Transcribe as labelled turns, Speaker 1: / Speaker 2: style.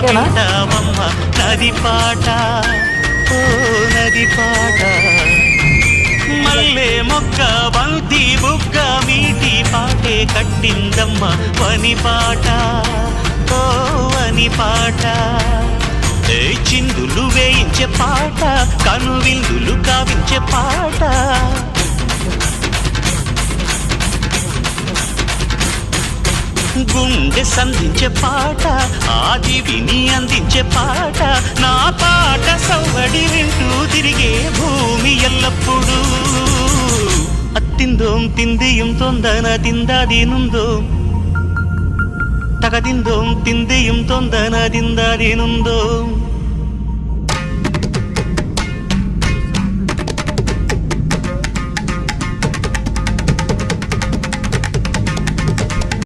Speaker 1: వింటావమ్మ నది పాట ఓ నది పాట మల్లె మొక్క బంతి బుగ్గ మీటి పాటే కట్టిందమ్మ వని పాట ఓ వని పాట చిందులు వేయించే పాట కనువిందులు కావించే పాట గుండె సంధించే పాట ఆది విని అందించే పాట నా పాట సౌవడి వింటూ తిరిగే భూమి ఎల్లప్పుడూ అత్తిందోం తిందియం తొందన తిందాదినుందో తగదిందోం తిందియం తొందన తిందాదినుందో